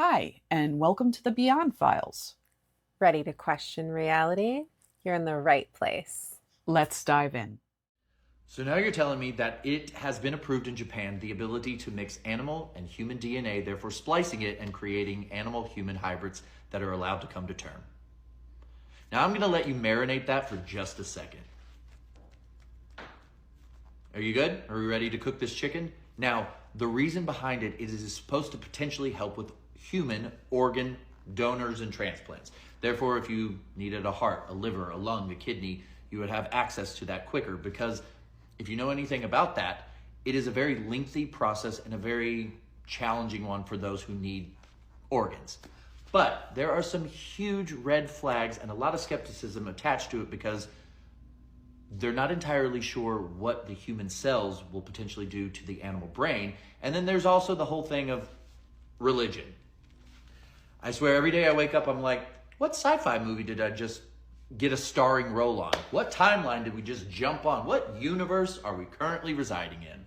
Hi, and welcome to the Beyond Files. Ready to question reality? You're in the right place. Let's dive in. So now you're telling me that it has been approved in Japan the ability to mix animal and human DNA, therefore splicing it and creating animal-human hybrids that are allowed to come to term. Now I'm going to let you marinate that for just a second. Are you good? Are we ready to cook this chicken? Now, the reason behind it is it is supposed to potentially help with human organ donors and transplants. Therefore, if you needed a heart, a liver, a lung, a kidney, you would have access to that quicker, because if you know anything about that, it is a very lengthy process and a very challenging one for those who need organs. But there are some huge red flags and a lot of skepticism attached to it, because they're not entirely sure what the human cells will potentially do to the animal brain. And then there's also the whole thing of religion. I swear every day I wake up, I'm like, what sci-fi movie did I just get a starring role on? What timeline did we just jump on? What universe are we currently residing in?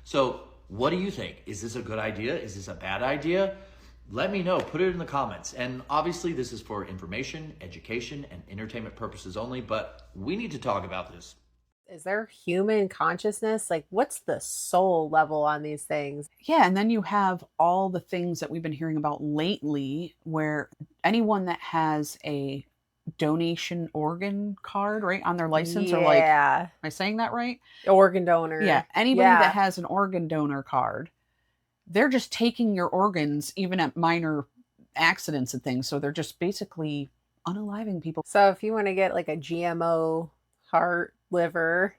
So what do you think? Is this a good idea? Is this a bad idea? Let me know. Put it in the comments. And obviously this is for information, education, and entertainment purposes only, but we need to talk about this. Is there human consciousness? Like, what's the soul level on these things? Yeah, and then you have all the things that we've been hearing about lately, where anyone that has a donation organ card, right, on their license, or like, am I saying that right? Organ donor. Yeah, anybody that has an organ donor card, they're just taking your organs, even at minor accidents and things. So they're just basically unaliving people. So if you want to get like a GMO heart, liver,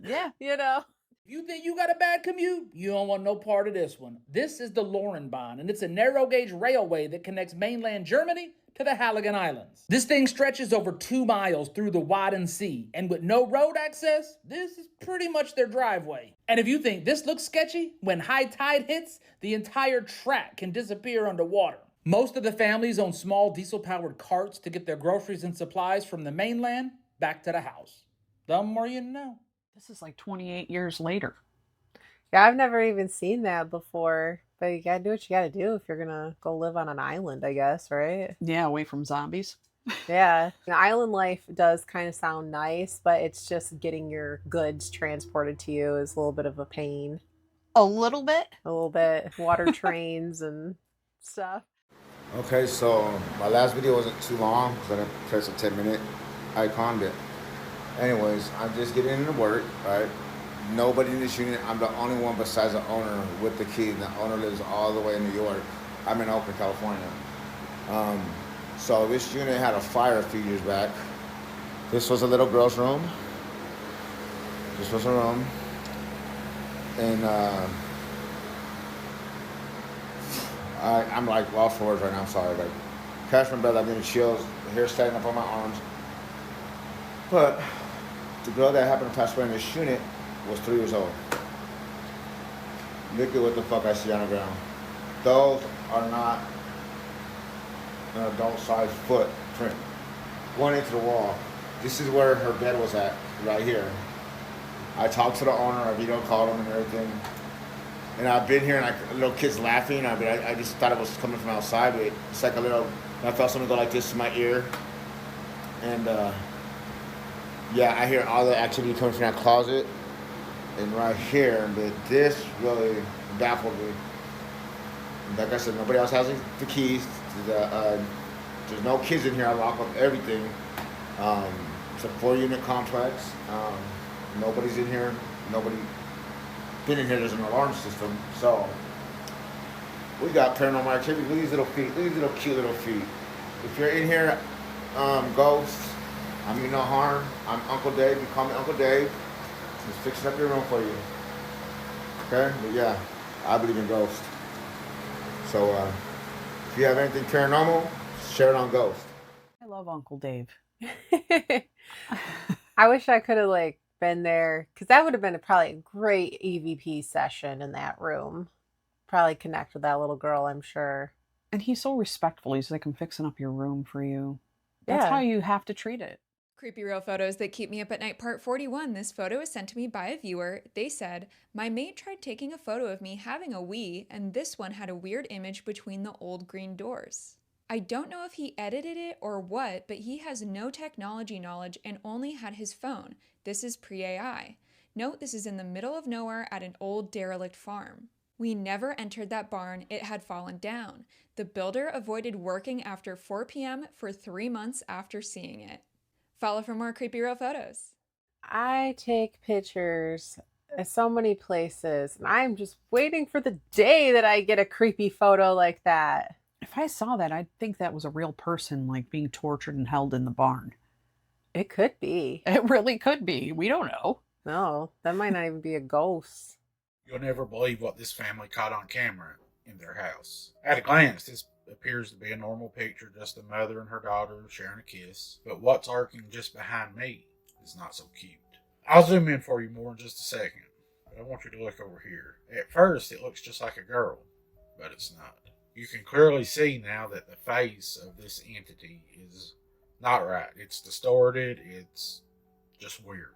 yeah, you know. If you think you got a bad commute, you don't want no part of this one. This is the Lorenbahn, and it's a narrow gauge railway that connects mainland Germany to the Halligan Islands. This thing stretches over 2 miles through the Wadden Sea, and with no road access, this is pretty much their driveway. And if you think this looks sketchy, when high tide hits, the entire track can disappear underwater. Most of the families own small diesel-powered carts to get their groceries and supplies from the mainland back to the house. The more you know. This is like 28 years later. Yeah, I've never even seen that before. But you gotta do what you gotta do if you're gonna go live on an island, I guess, right? Yeah, away from zombies. Yeah. The island life does kind of sound nice, but it's just getting your goods transported to you is a little bit of a pain. A little bit? A little bit. Water trains and stuff. Okay, so my last video wasn't too long because I didn't press a 10-minute icon, but anyways, I'm just getting into work, right? Nobody in this unit. I'm the only one besides the owner with the key. The owner lives all the way in New York. I'm in Oakland, California. So this unit had a fire a few years back. This was a little girl's room. This was her room. And I'm like lost for words right now. I'm sorry. Like, crashed my bed. I'm getting chills. Hair standing up on my arms. But the girl that happened to pass away in this unit was 3 years old. Look at what the fuck I see on the ground. Those are not an adult-sized footprint. Going into the wall. This is where her bed was at, right here. I talked to the owner. I video called him and everything. And I've been here, and little kids laughing. I just thought it was coming from outside, but it's like a little. I felt something go like this in my ear, and yeah, I hear all the activity coming from that closet, and right here. But this really baffled me. Like I said, nobody else has the keys. There's no kids in here. I lock up everything. It's a 4-unit complex. Nobody's in here. Nobody been in here. There's an alarm system. So we got paranormal activity. Look at these little feet. Look at these little cute little feet. If you're in here, ghosts, I mean no harm. I'm Uncle Dave. You call me Uncle Dave. Just fixing up your room for you. Okay? But yeah, I believe in ghosts. So if you have anything paranormal, share it on Ghost. I love Uncle Dave. I wish I could have like been there, because that would have been probably a great EVP session in that room. Probably connect with that little girl, I'm sure. And he's so respectful. He's like, I'm fixing up your room for you. That's how you have to treat it. Creepy Real Photos That Keep Me Up at Night Part 41. This photo is sent to me by a viewer. They said, my mate tried taking a photo of me having a wee, and this one had a weird image between the old green doors. I don't know if he edited it or what, but he has no technology knowledge and only had his phone. This is pre-AI. Note this is in the middle of nowhere at an old derelict farm. We never entered that barn, it had fallen down. The builder avoided working after 4 p.m. for 3 months after seeing it. Follow for more creepy real photos. I take pictures at so many places, and I'm just waiting for the day that I get a creepy photo like that. If I saw that, I'd think that was a real person, like being tortured and held in the barn. It could be. It really could be. We don't know. No, that might not even be a ghost. You'll never believe what this family caught on camera in their house. At a glance, this appears to be a normal picture, just a mother and her daughter sharing a kiss. But what's lurking just behind me is not so cute. I'll zoom in for you more in just a second, but I want you to look over here. At first, it looks just like a girl, but it's not. You can clearly see now that the face of this entity is not right. It's distorted. It's just weird.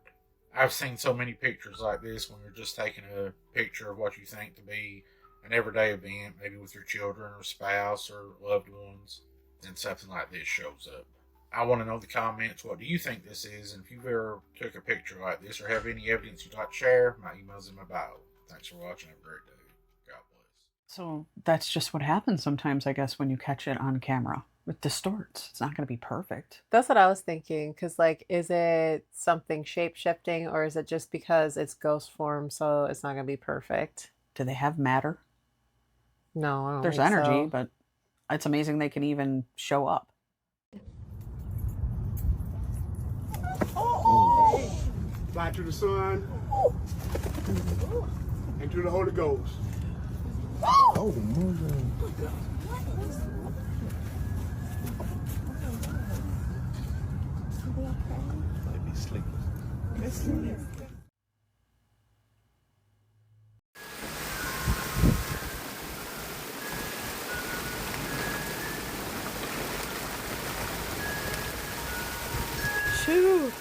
I've seen so many pictures like this when you're just taking a picture of what you think to be an everyday event, maybe with your children or spouse or loved ones, and something like this shows up. I want to know in the comments, what do you think this is? And if you've ever took a picture like this or have any evidence you'd like to share, my email's in my bio. Thanks for watching. Have a great day. God bless. So that's just what happens sometimes, I guess, when you catch it on camera. It distorts. It's not going to be perfect. That's what I was thinking. Because, like, is it something shape-shifting, or is it just because it's ghost form, so it's not going to be perfect? Do they have matter? No, I don't There's think energy, so. but it's amazing they can even show up. Fly to the sun and to the Holy Ghost. Oh, might be sleeping. Shoot.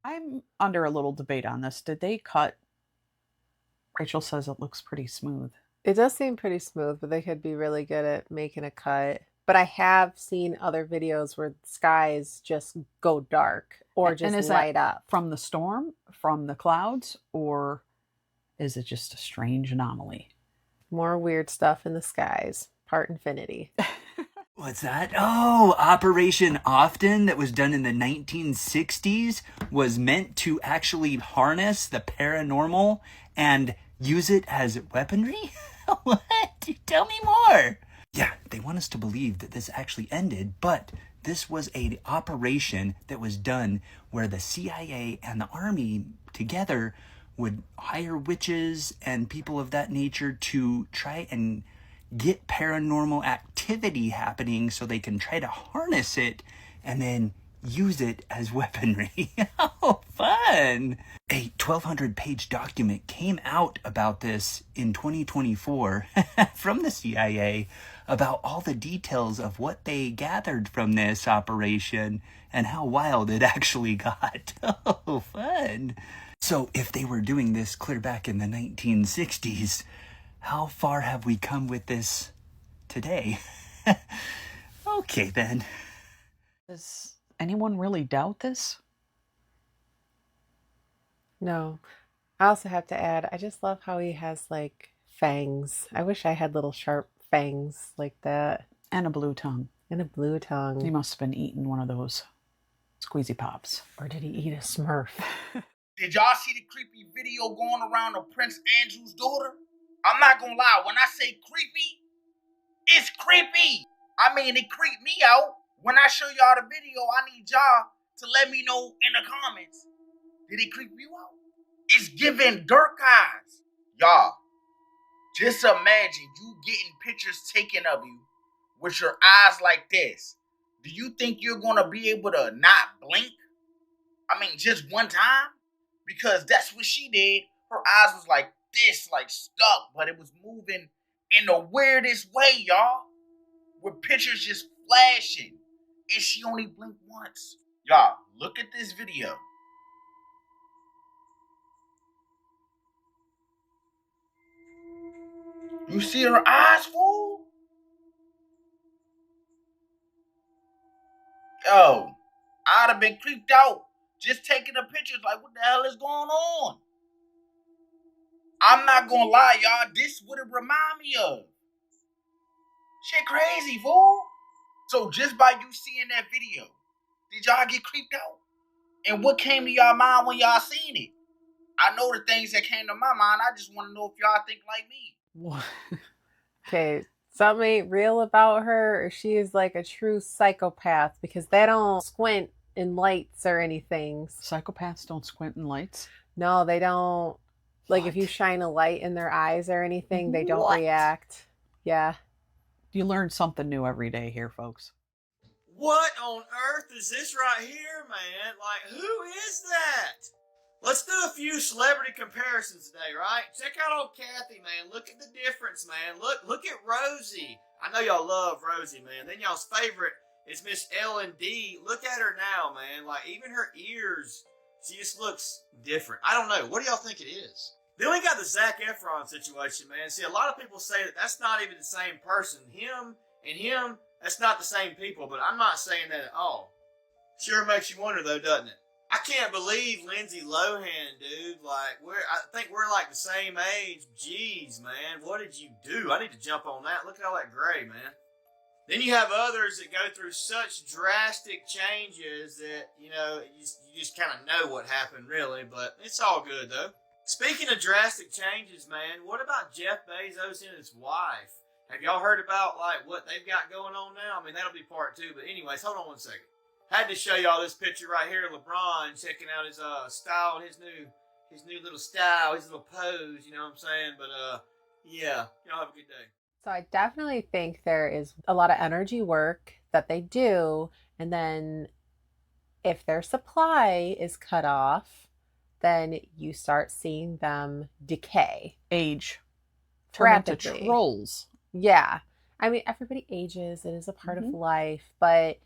I'm under a little debate on this. Did they cut? Rachel says it looks pretty smooth. It does seem pretty smooth, but they could be really good at making a cut. But I have seen other videos where skies just go dark or And just is light that up. from the storm, from the clouds, or is it just a strange anomaly? More weird stuff in the skies. Part infinity. What's that? Oh, Operation Often, that was done in the 1960s, was meant to actually harness the paranormal and use it as weaponry? What? Tell me more. Yeah, they want us to believe that this actually ended, but this was an operation that was done where the CIA and the Army together would hire witches and people of that nature to try and get paranormal activity happening so they can try to harness it and then use it as weaponry. How fun! A 1,200-page document came out about this in 2024 from the CIA about all the details of what they gathered from this operation and how wild it actually got. Oh, fun! So if they were doing this clear back in the 1960s, how far have we come with this today? Okay, then. Does anyone really doubt this? No. I also have to add, I just love how he has like fangs. I wish I had little sharp fangs like that. And a blue tongue. And a blue tongue. He must have been eating one of those squeezy pops. Or did he eat a Smurf? Did y'all see the creepy video going around of Prince Andrew's daughter? I'm not gonna lie, when I say creepy, it's creepy. I mean, it creeped me out. When I show y'all the video, I need y'all to let me know in the comments. Did it creep you out? It's giving dark eyes. Y'all, just imagine you getting pictures taken of you with your eyes like this. Do you think you're gonna be able to not blink? I mean, just one time? Because that's what she did. Her eyes was like this, like stuck, but it was moving in the weirdest way, y'all. With pictures just flashing. And she only blinked once. Y'all, look at this video. You see her eyes, fool? Yo, I'd have been creeped out just taking the pictures like, what the hell is going on? I'm not gonna lie, y'all, this would have remind me of. Shit crazy, fool. So just by you seeing that video, did y'all get creeped out? And what came to y'all mind when y'all seen it? I know the things that came to my mind. I just want to know if y'all think like me. What? Okay, something ain't real about her, or she is like a true psychopath, because they don't squint in lights or anything. Psychopaths don't squint in lights? No, they don't. Like, if you shine a light in their eyes or anything, they don't react. Yeah. You learn something new every day here, folks. What on earth is this right here, man? Like, who is that? Let's do a few celebrity comparisons today, right? Check out old Kathy, man. Look at the difference, man. Look at Rosie. I know y'all love Rosie, man. Then y'all's favorite is Miss L&D. Look at her now, man. Like, even her ears, she just looks different. I don't know. What do y'all think it is? Then we got the Zac Efron situation, man. See, a lot of people say that that's not even the same person. Him and him, that's not the same people, but I'm not saying that at all. Sure makes you wonder, though, doesn't it? I can't believe Lindsay Lohan, dude. Like, I think we're like the same age. Jeez, man. What did you do? I need to jump on that. Look at all that gray, man. Then you have others that go through such drastic changes that, you know, you just kind of know what happened, really. But it's all good, though. Speaking of drastic changes, man, what about Jeff Bezos and his wife? Have y'all heard about, like, what they've got going on now? I mean, that'll be part 2. But anyways, hold on one second. Had to show y'all this picture right here of LeBron checking out his style, his new little style, his little pose, you know what I'm saying? But yeah, y'all have a good day. So I definitely think there is a lot of energy work that they do, and then if their supply is cut off, then you start seeing them decay. Age. Turn into trolls. Yeah. I mean, everybody ages. It is a part of life, but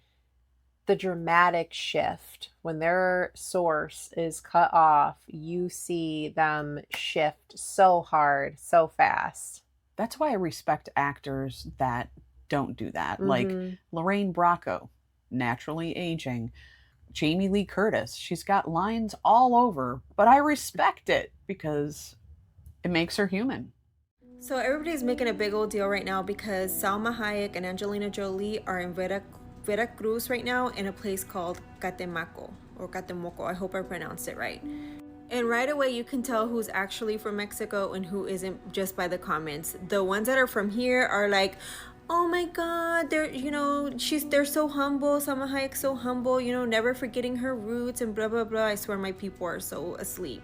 the dramatic shift when their source is cut off, you see them shift so hard, so fast. That's why I respect actors that don't do that. Like Lorraine Bracco, naturally aging. Jamie Lee Curtis, she's got lines all over, but I respect it because it makes her human. So everybody's making a big old deal right now because Salma Hayek and Angelina Jolie are in Veracruz right now in a place called Catemaco or Catemoco. I hope I pronounced it right. And right away you can tell who's actually from Mexico and who isn't just by the comments. The ones that are from here are like, oh my God, they're so humble. Salma Hayek's so humble, never forgetting her roots and blah blah blah. I swear my people are so asleep.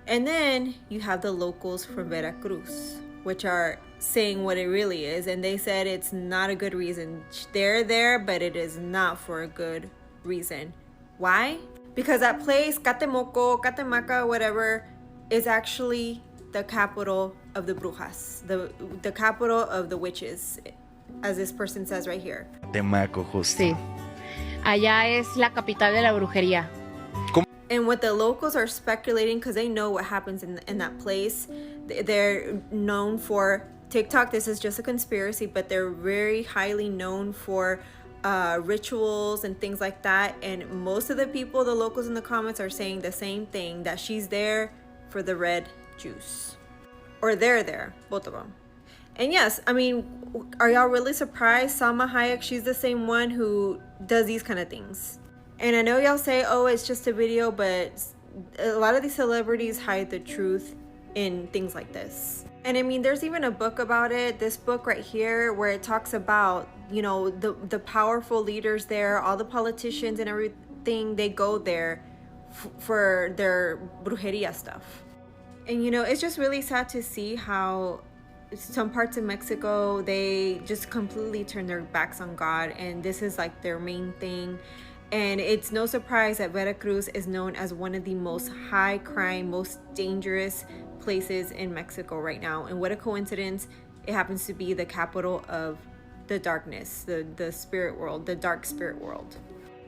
And then you have the locals from Veracruz, which are saying what it really is, and they said it's not a good reason. They're there, but it is not for a good reason. Why? Because that place, Catemoco, Catemaca, whatever, is actually the capital of the Brujás, the capital of the witches, as this person says right here. Catemaco, justo. Sí. Allá es la capital de la brujería. And what the locals are speculating, because they know what happens in that place, they're known for TikTok. This is just a conspiracy, but they're very highly known for rituals and things like that. And most of the people, the locals in the comments, are saying the same thing, that she's there for the red juice. Or they're there, both of them. And yes, I mean, are y'all really surprised? Salma Hayek, she's the same one who does these kind of things. And I know y'all say, oh, it's just a video, but a lot of these celebrities hide the truth in things like this. And I mean, there's even a book about it, this book right here, where it talks about, you know, the powerful leaders there, all the politicians and everything, they go there for their brujeria stuff. And, you know, it's just really sad to see how some parts of Mexico, they just completely turn their backs on God, and this is like their main thing. And it's no surprise that Veracruz is known as one of the most high crime, most dangerous places in Mexico right now. And what a coincidence, it happens to be the capital of the darkness, the spirit world, the dark spirit world.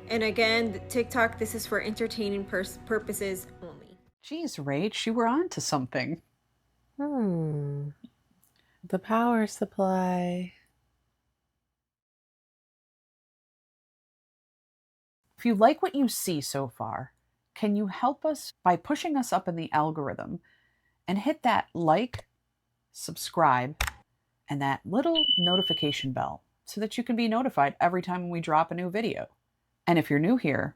And again, TikTok, this is for entertaining purposes only. Jeez, Rach, you were on to something. The power supply. If you like what you see so far, can you help us by pushing us up in the algorithm and hit that like, subscribe, and that little notification bell so that you can be notified every time we drop a new video. And if you're new here,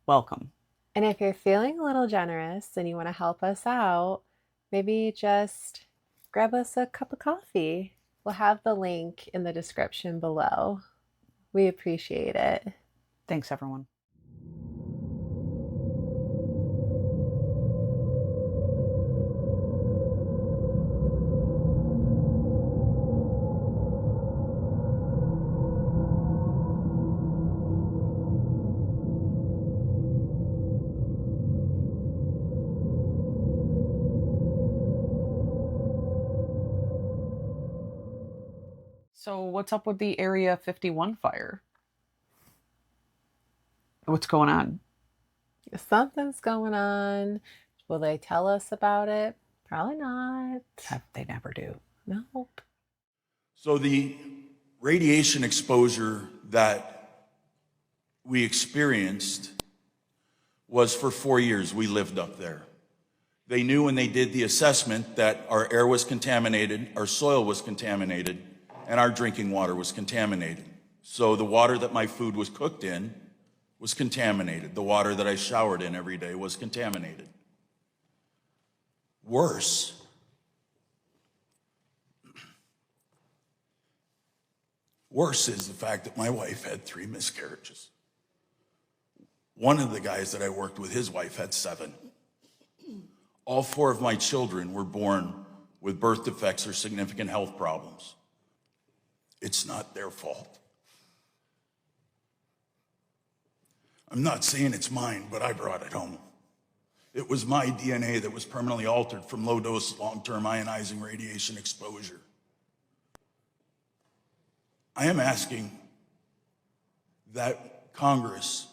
welcome. And if you're feeling a little generous and you want to help us out, maybe just grab us a cup of coffee. We'll have the link in the description below. We appreciate it. Thanks, everyone. So what's up with the Area 51 fire? What's going on? Something's going on. Will they tell us about it? Probably not. They never do. Nope. So the radiation exposure that we experienced was for 4 years. We lived up there. They knew when they did the assessment that our air was contaminated, our soil was contaminated, and our drinking water was contaminated. So the water that my food was cooked in was contaminated. The water that I showered in every day was contaminated. Worse is the fact that my wife had 3 miscarriages. One of the guys that I worked with, his wife had 7. All 4 of my children were born with birth defects or significant health problems. It's not their fault. I'm not saying it's mine, but I brought it home. It was my DNA that was permanently altered from low-dose, long-term ionizing radiation exposure. I am asking that Congress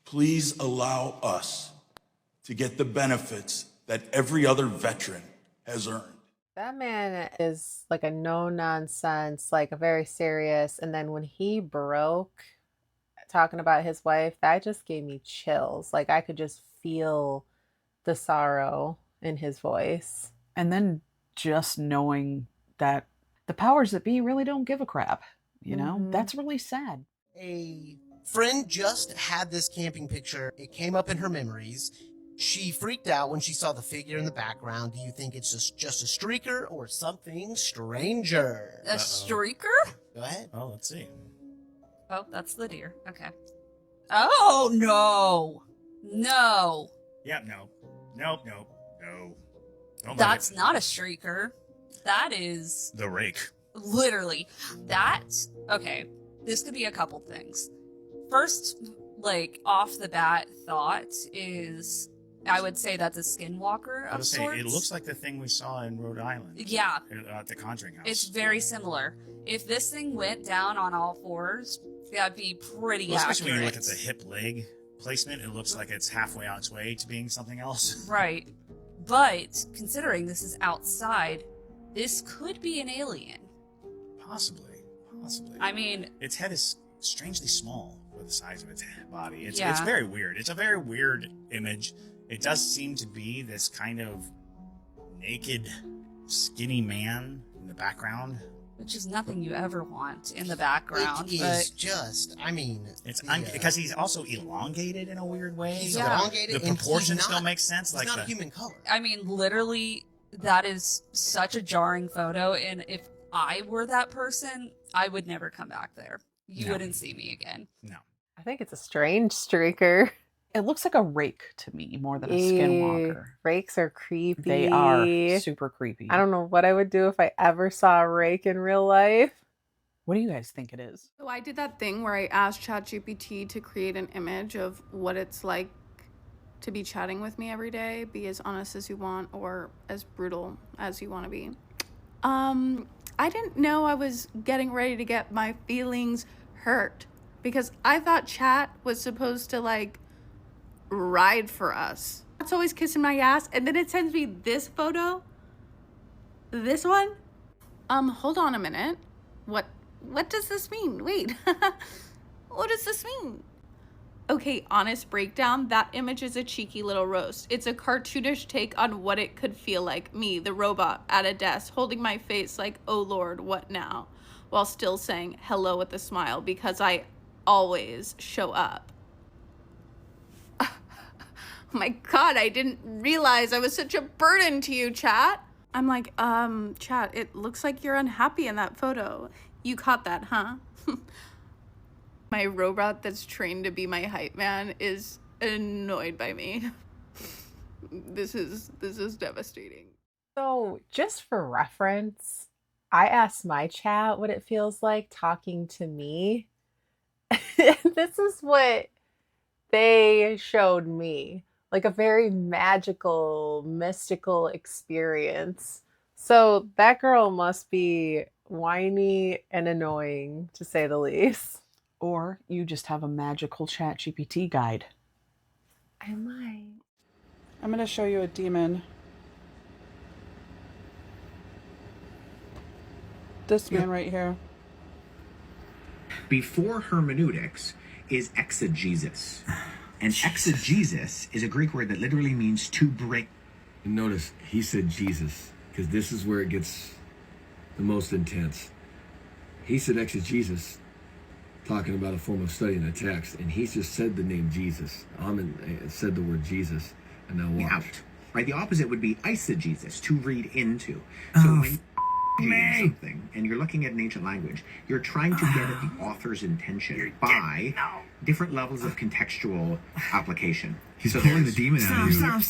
please allow us to get the benefits that every other veteran has earned. That man is like a no-nonsense, like a very serious. And then when he broke talking about his wife, that just gave me chills. Like I could just feel the sorrow in his voice. And then just knowing that the powers that be really don't give a crap, you know? That's really sad. A friend just had this camping picture. It came up in her memories. She freaked out when she saw the figure in the background. Do you think it's just a streaker or something stranger? A streaker? Go ahead. Oh, let's see. Oh, that's the deer. Okay. Oh, no. No. Yeah, no. Nope. Don't That's not a streaker. That is... the rake. Literally. That... Okay. This could be a couple things. First, like, off the bat thought is... I would say that's a skinwalker of sorts. It looks like the thing we saw in Rhode Island. Yeah. At the Conjuring House. It's very similar. If this thing went down on all fours, that'd be pretty accurate. Especially when you look at the hip leg placement, it looks like it's halfway on its way to being something else. Right. But, considering this is outside, this could be an alien. Possibly. I mean... Its head is strangely small for the size of its body. It's Yeah. very weird. It's a very weird image. It does seem to be this kind of naked, skinny man in the background. which is nothing you ever want in the background. It is just, I mean... It's because he's also elongated in a weird way. He's elongated. The proportions don't make sense. It's not a human color. I mean, literally, that is such a jarring photo, and if I were that person, I would never come back there. You wouldn't see me again. No. I think it's a strange streaker. It looks like a rake to me more than a skinwalker. Rakes are creepy. They are super creepy. I don't know what I would do if I ever saw a rake in real life. What do you guys think it is? So I did that thing where I asked ChatGPT to create an image of what it's like to be chatting with me every day. Be as honest as you want or as brutal as you want to be. I didn't know I was getting ready to get my feelings hurt because I thought chat was supposed to like ride for us. It's always kissing my ass, and then it sends me this photo. This one. Hold on a minute. What does this mean? Wait. What does this mean? Okay, honest breakdown. That image is a cheeky little roast. It's a cartoonish take on what it could feel like, me, the robot, at a desk, holding my face like, oh Lord, what now? While still saying hello with a smile because I always show up. Oh my God, I didn't realize I was such a burden to you, chat. I'm like, chat, it looks like you're unhappy in that photo. You caught that, huh? My robot that's trained to be my hype man is annoyed by me. This is devastating. So just for reference, I asked my chat what it feels like talking to me. This is what they showed me. Like a very magical, mystical experience. So that girl must be whiny and annoying, to say the least. Or you just have a magical ChatGPT guide. I might. I'm going to show you a demon. This man right here. Before hermeneutics is exegesis. And exegesis is a Greek word that literally means to bring. And notice, he said Jesus, because this is where it gets the most intense. He said exegesis, talking about a form of studying a text, and he's just said the name Jesus. Said the word Jesus, and now watch. Out. Right, the opposite would be eisegesis, to read into. So when you're reading something and you're looking at an ancient language, you're trying to get at the author's intention by different levels of contextual application. He's pulling the demon out of you.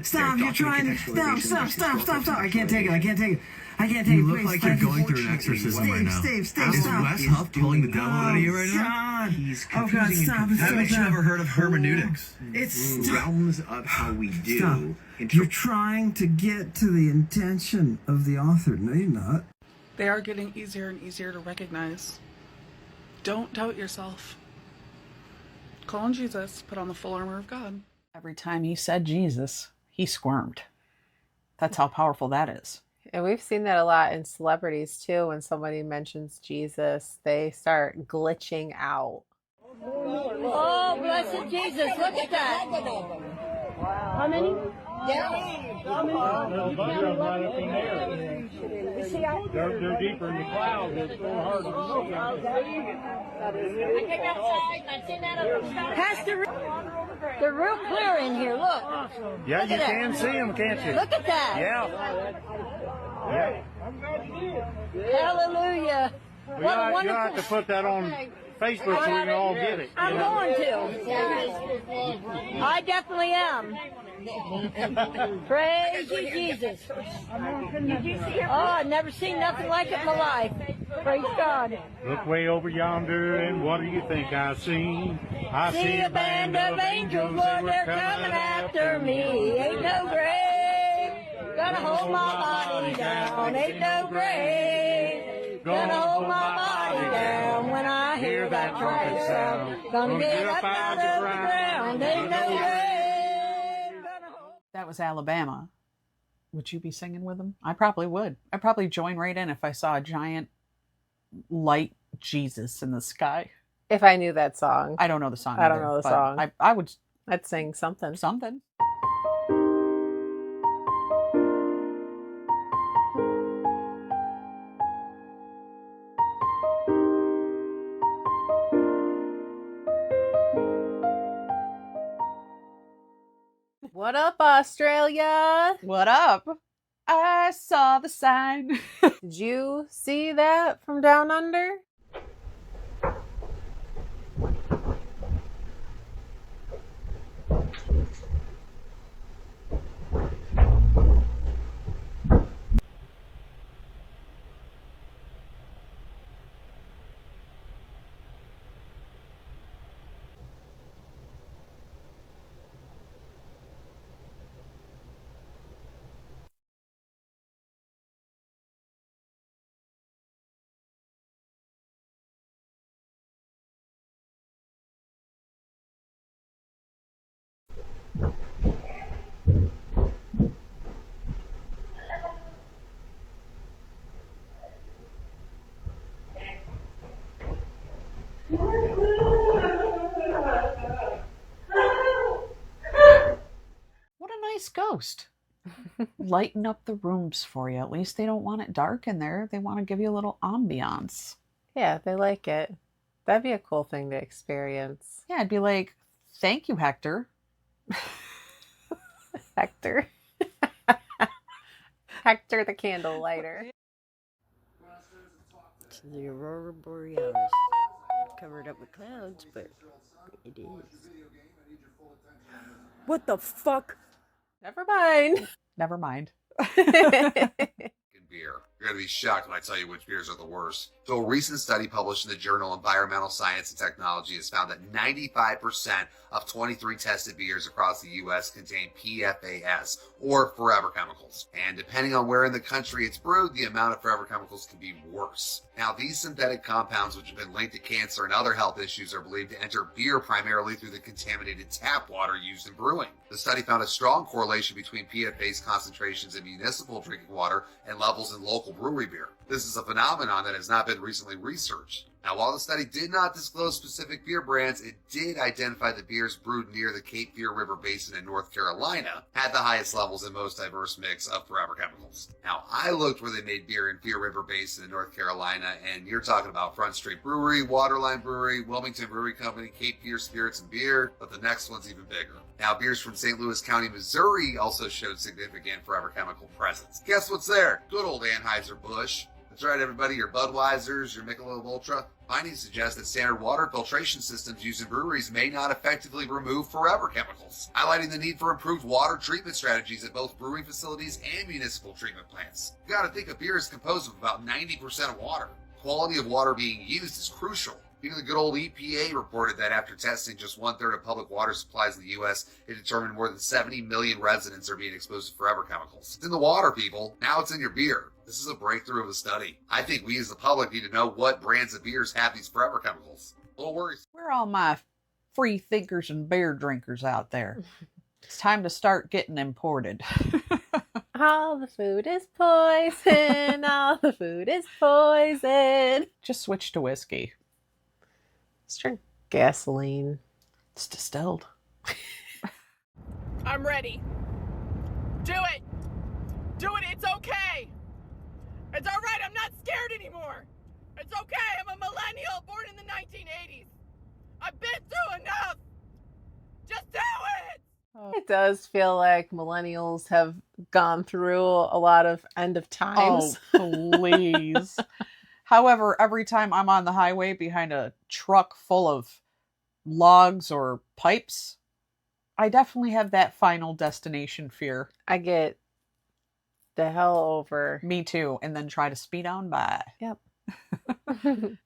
Stop, you're trying to... Stop. I can't take it. You look like you're going through an exorcism right now. Is Wes Huff pulling the devil out of you right now? He's confusing That makes you never heard of hermeneutics. It's realms of how we do. Stop. You're trying to get to the intention of the author. No, you're not. They are getting easier and easier to recognize. Don't doubt yourself. Call on Jesus, put on the full armor of God. Every time he said Jesus, he squirmed. That's how powerful that is. And we've seen that a lot in celebrities too. When somebody mentions Jesus, they start glitching out. Oh, blessed Jesus, look at that. How many? They're deeper in the clouds. It's so hard to look at. I came outside and I seen that up the sky. Pastor, they're real clear in here. Look. Yeah, Look you at can see them, can't you? Look at that. Yeah. Hallelujah. Well, What a you wonderful... have to put that on Facebook so we can all get it. I'm going to. I definitely am. Praise you, Jesus. Oh, I've never seen nothing like it in my life. Praise God. Look way over yonder, and what do you think I see? I See a band of angels, Lord, they're coming after me. Ain't no grave gonna hold my body down. Ain't no grave gonna hold my body down when I hear that trumpet sound. Gonna get up out of the ground. Ain't no grave. That was Alabama. Would you be singing with them? I probably would. I'd probably join right in if I saw a giant light Jesus in the sky. If I knew that song. I don't know the song. I don't know the song. I would. I'd sing something. Something. What up, Australia? What up? I saw the sign. Did you see that from down under? What a nice ghost. Lighten up the rooms for you. At least they don't want it dark in there. They want to give you a little ambiance. Yeah, they like it. That'd be a cool thing to experience. Yeah, I'd be like, thank you, Hector. Hector. Hector the candle lighter. It's the aurora borealis. Covered up with clouds, but it is. What the fuck? Never mind. Never mind. Beer. You're going to be shocked when I tell you which beers are the worst. So a recent study published in the journal Environmental Science and Technology has found that 95% of 23 tested beers across the U.S. contain PFAS, or forever chemicals. And depending on where in the country it's brewed, the amount of forever chemicals can be worse. Now, these synthetic compounds, which have been linked to cancer and other health issues, are believed to enter beer primarily through the contaminated tap water used in brewing. The study found a strong correlation between PFAS concentrations in municipal drinking water and levels in local brewery beer. This is a phenomenon that has not been recently researched. Now, while the study did not disclose specific beer brands, it did identify the beers brewed near the Cape Fear River Basin in North Carolina had the highest levels and most diverse mix of forever chemicals. Now, I looked where they made beer in Fear River Basin in North Carolina, and you're talking about Front Street Brewery, Waterline Brewery, Wilmington Brewery Company, Cape Fear Spirits and Beer, but the next one's even bigger. Now, beers from St. Louis County, Missouri also showed significant forever chemical presence. Guess what's there? Good old Anheuser-Busch. That's right, everybody, your Budweisers, your Michelob Ultra. Findings suggest that standard water filtration systems used in breweries may not effectively remove forever chemicals, highlighting the need for improved water treatment strategies at both brewing facilities and municipal treatment plants. You gotta think a beer is composed of about 90% of water. Quality of water being used is crucial. Even the good old EPA reported that after testing just 1/3 of public water supplies in the U.S., it determined more than 70 million residents are being exposed to forever chemicals. It's in the water, people. Now it's in your beer. This is a breakthrough of a study. I think we as the public need to know what brands of beers have these forever chemicals. Little worries. Where are all my free thinkers and beer drinkers out there? It's time to start getting imported. All the food is poison. All the food is poison. Just switch to whiskey. Let's drink gasoline. It's distilled. I'm ready. Do it. Do it. It's okay. It's all right. I'm not scared anymore. It's okay. I'm a millennial born in the 1980s. I've been through enough. Just do it. It does feel like millennials have gone through a lot of end of times. Oh, please. However, every time I'm on the highway behind a truck full of logs or pipes, I definitely have that final destination fear. I get the hell over. Me too. And then try to speed on by. Yep.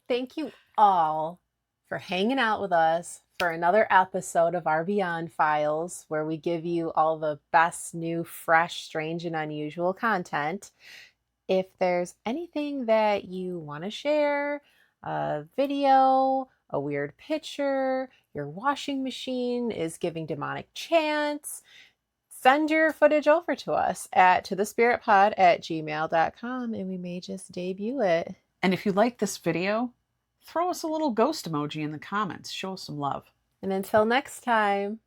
Thank you all for hanging out with us for another episode of our Beyond Files, where we give you all the best new, fresh, strange, and unusual content. If there's anything that you want to share, a video, a weird picture, your washing machine is giving demonic chants, send your footage over to us at tothespiritpod@gmail.com and we may just debut it. And if you like this video, throw us a little ghost emoji in the comments. Show us some love. And until next time.